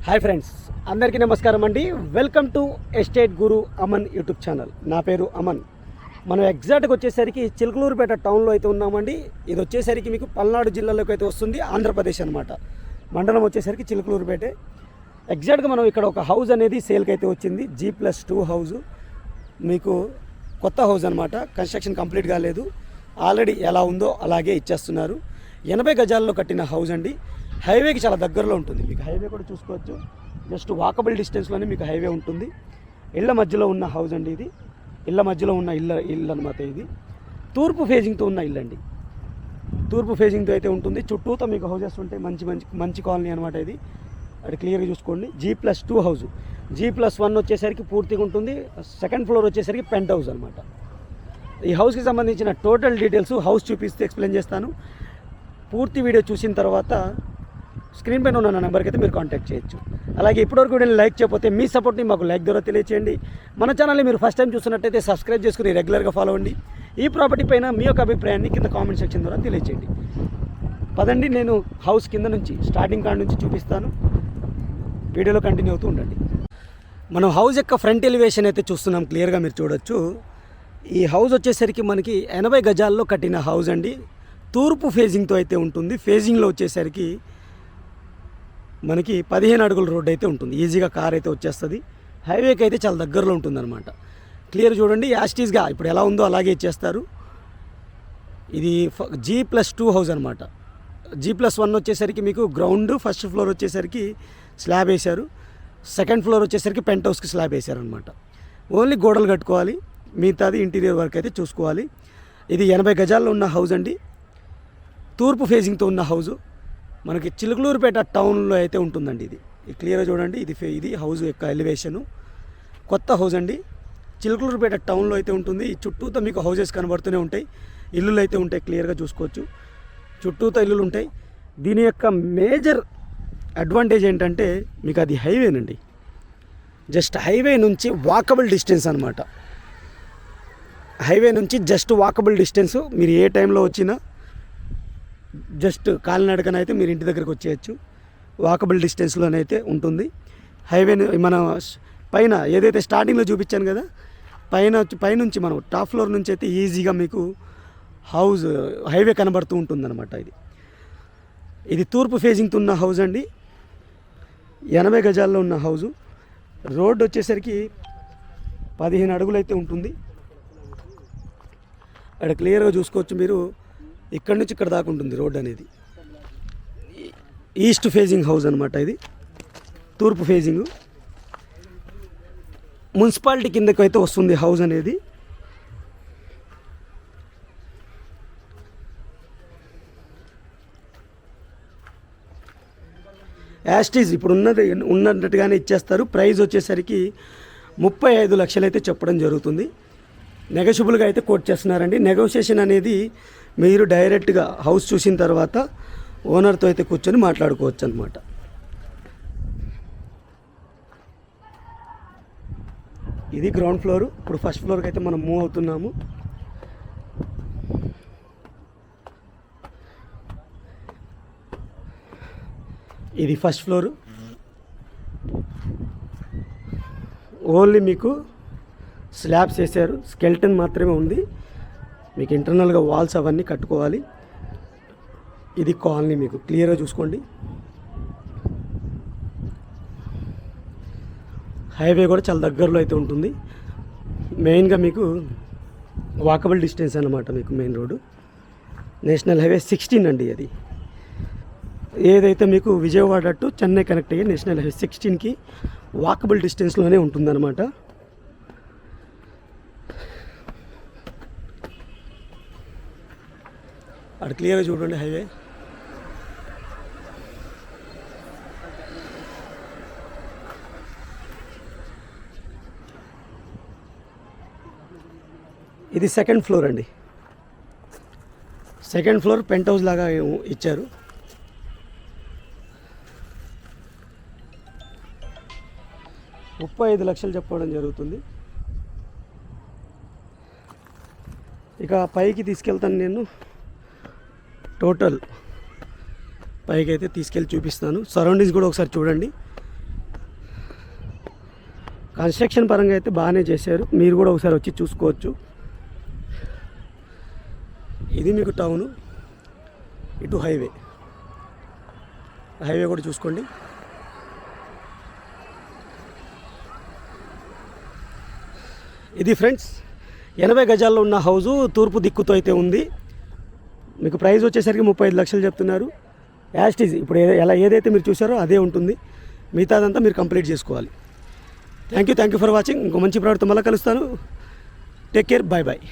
Hi friends, అందరికీ నమస్కారం అండి. Welcome to estate Guru Aman YouTube channel. నా పేరు అమన్. మనం ఎగ్జాక్ట్గా వచ్చేసరికి చిలకలూరుపేట టౌన్లో అయితే ఉన్నామండి. ఇది వచ్చేసరికి మీకు పల్నాడు జిల్లాలోకి అయితే వస్తుంది, ఆంధ్రప్రదేశ్ అనమాట. మండలం వచ్చేసరికి చిలకలూరుపేటే. ఎగ్జాక్ట్గా మనం ఇక్కడ ఒక హౌస్ అనేది సేల్కి అయితే వచ్చింది. G+2 హౌస్, మీకు కొత్త హౌస్ అనమాట. కన్స్ట్రక్షన్ కంప్లీట్ కాలేదు, ఆల్రెడీ ఎలా ఉందో అలాగే ఇచ్చేస్తున్నారు. 80 గజాల్లో కట్టిన హౌస్ అండి. హైవేకి చాలా దగ్గరలో ఉంటుంది. మీకు హైవే కూడా చూసుకోవచ్చు, జస్ట్ వాకబుల్ డిస్టెన్స్లోనే మీకు హైవే ఉంటుంది. ఇళ్ళ మధ్యలో ఉన్న హౌస్ అండి ఇది. ఇళ్ళ మధ్యలో ఉన్న ఇల్లు అనమాట ఇది. తూర్పు ఫేజింగ్తో ఉన్న ఇల్లు అండి. తూర్పు ఫేజింగ్తో అయితే ఉంటుంది. చుట్టూతో మీకు హౌజెస్ ఉంటాయి. మంచి కాలనీ అనమాట ఇది. అది క్లియర్గా చూసుకోండి. G+2 house. G+1 వచ్చేసరికి పూర్తిగా ఉంటుంది. సెకండ్ ఫ్లోర్ వచ్చేసరికి పెంట్ హౌస్ అనమాట. ఈ హౌస్కి సంబంధించిన టోటల్ డీటెయిల్స్ హౌస్ చూపిస్తే ఎక్స్ప్లెయిన్ చేస్తాను. పూర్తి వీడియో చూసిన తర్వాత స్క్రీన్ పైన ఉన్న నెంబర్కి అయితే మీరు కాంటాక్ట్ చేయొచ్చు. అలాగే ఇప్పటివరకు వీడియోని లైక్ చేయకపోతే మీ సపోర్ట్ని మాకు లైక్ ద్వారా తెలియచేయండి. మన ఛానల్ని మీరు ఫస్ట్ టైం చూస్తున్నట్టయితే సబ్స్క్రైబ్ చేసుకుని రెగ్యులర్గా ఫాలో అవ్వండి. ఈ ప్రాపర్టీ పైన మీ యొక్క అభిప్రాయాన్ని కింద కామెంట్ సెక్షన్ ద్వారా తెలియచేయండి. పదండి, నేను హౌస్ కింద నుంచి స్టార్టింగ్ కాడ నుంచి చూపిస్తాను. వీడియోలో కంటిన్యూ అవుతూ ఉండండి. మనం హౌస్ యొక్క ఫ్రంట్ ఎలివేషన్ అయితే చూస్తున్నాం. క్లియర్గా మీరు చూడొచ్చు. ఈ హౌస్ వచ్చేసరికి మనకి 80 గజాల్లో కట్టిన హౌస్ అండి. తూర్పు ఫేజింగ్తో అయితే ఉంటుంది. ఫేజింగ్లో వచ్చేసరికి మనకి 15 అడుగుల రోడ్ అయితే ఉంటుంది. ఈజీగా కార్ అయితే వచ్చేస్తుంది. హైవేకి అయితే చాలా దగ్గరలో ఉంటుందన్నమాట. క్లియర్ చూడండి. యాస్టీస్గా ఇప్పుడు ఎలా ఉందో అలాగే ఇచ్చేస్తారు. ఇది G+2 హౌస్ అనమాట. G+1 వచ్చేసరికి మీకు గ్రౌండ్, ఫస్ట్ ఫ్లోర్ వచ్చేసరికి స్లాబ్ వేశారు. సెకండ్ ఫ్లోర్ వచ్చేసరికి పెంట్ హౌస్కి స్లాబ్ వేశారనమాట. ఓన్లీ గోడలు కట్టుకోవాలి, మిగతాది ఇంటీరియర్ వర్క్ అయితే చూసుకోవాలి. ఇది 80 గజాల్లో ఉన్న హౌస్ అండి. తూర్పు ఫేజింగ్తో ఉన్న హౌజు మనకి చిలకలూరుపేట టౌన్లో అయితే ఉంటుందండి. ఇది క్లియర్గా చూడండి. ఇది హౌస్ యొక్క ఎలివేషను. కొత్త హౌస్ అండి. చిలకలూరుపేట టౌన్లో అయితే ఉంటుంది. ఈ చుట్టూతో మీకు హౌజెస్ కనబడుతూనే ఉంటాయి. ఇల్లులు అయితే ఉంటాయి. క్లియర్గా చూసుకోవచ్చు. చుట్టూతో ఇల్లులు ఉంటాయి. దీని యొక్క మేజర్ అడ్వాంటేజ్ ఏంటంటే మీకు అది హైవేనండి. జస్ట్ హైవే నుంచి వాకబుల్ డిస్టెన్స్ అనమాట. హైవే నుంచి జస్ట్ వాకబుల్ డిస్టెన్స్. మీరు ఏ టైంలో వచ్చినా జస్ట్ కాలినడకనైతే మీరు ఇంటి దగ్గరకు వచ్చేయచ్చు. వాకబుల్ డిస్టెన్స్లోనైతే ఉంటుంది. హైవే మన పైన ఏదైతే స్టార్టింగ్లో చూపించాను కదా, పైనుంచి మనం టాప్ ఫ్లోర్ నుంచి అయితే ఈజీగా మీకు హౌస్ హైవే కనబడుతూ ఉంటుందన్నమాట. ఇది తూర్పు ఫేజింగ్తో ఉన్న హౌస్ అండి. 80 గజాల్లో ఉన్న హౌజు. రోడ్డు వచ్చేసరికి 15 అడుగులు అయితే ఉంటుంది. అక్కడ క్లియర్గా చూసుకోవచ్చు మీరు. ఇక్కడ నుంచి ఇక్కడ దాకా ఉంటుంది రోడ్ అనేది. ఈస్ట్ ఫేజింగ్ హౌస్ అనమాట ఇది. తూర్పు ఫేజింగ్. మున్సిపాలిటీ కిందకు అయితే వస్తుంది హౌస్ అనేది. యాస్టీజ్ ఇప్పుడు ఉన్నట్టుగానే ఇచ్చేస్తారు. ప్రైస్ వచ్చేసరికి 35 లక్షలు అయితే చెప్పడం జరుగుతుంది. నెగోషియబుల్గా అయితే కోట్ చేస్తున్నారండి. నెగోషియేషన్ అనేది మీరు డైరెక్ట్గా హౌస్ చూసిన తర్వాత ఓనర్తో అయితే కూర్చొని మాట్లాడుకోవచ్చు అనమాట. ఇది గ్రౌండ్ ఫ్లోరు. ఇప్పుడు ఫస్ట్ ఫ్లోర్కి అయితే మనం మూవ్ అవుతున్నాము. ఇది ఫస్ట్ ఫ్లోరు. ఓన్లీ మీకు స్లాబ్స్ వేసారు, స్కెల్టన్ మాత్రమే ఉంది. మీకు ఇంటర్నల్గా వాల్స్ అవన్నీ కట్టుకోవాలి. ఇది కాలనీ మీకు క్లియర్గా చూసుకోండి. హైవే కూడా చాలా దగ్గరలో అయితే ఉంటుంది. మెయిన్గా మీకు వాకబుల్ డిస్టెన్స్ అన్నమాట. మీకు మెయిన్ రోడ్డు నేషనల్ హైవే 16 అండి. అది ఏదైతే మీకు విజయవాడ టు చెన్నై కనెక్ట్ అయ్యే నేషనల్ హైవే 16కి వాకబుల్ డిస్టెన్స్లోనే ఉంటుందన్నమాట. అక్కడ క్లియర్గా చూడండి హైవే. ఇది సెకండ్ ఫ్లోర్ అండి. సెకండ్ ఫ్లోర్ పెంట్ హౌస్ లాగా ఇచ్చారు. $35 లక్షలు చెప్పడం జరుగుతుంది. ఇక పైకి తీసుకెళ్తాను నేను. టోటల్ పైకి అయితే తీసుకెళ్ళి చూపిస్తాను. సరౌండింగ్స్ కూడా ఒకసారి చూడండి. కన్స్ట్రక్షన్ పరంగా అయితే బాగానే చేశారు, మీరు కూడా ఒకసారి వచ్చి చూసుకోవచ్చు. ఇది మీకు టౌను, ఇటు హైవే కూడా చూసుకోండి. ఇది ఫ్రెండ్స్ 80 గజాల్లో ఉన్న హౌజు తూర్పు దిక్కుతో అయితే ఉంది. మీకు ప్రైస్ వచ్చేసరికి 35 లక్షలు చెప్తున్నారు. యాస్టీజ్ ఇప్పుడు ఎలా ఏదైతే మీరు చూసారో అదే ఉంటుంది, మిగతాదంతా మీరు కంప్లీట్ చేసుకోవాలి. Thank you for watching. ఇంకో మంచి ప్రోడక్ట్తో మళ్ళీ కలుస్తాను. Take care, bye.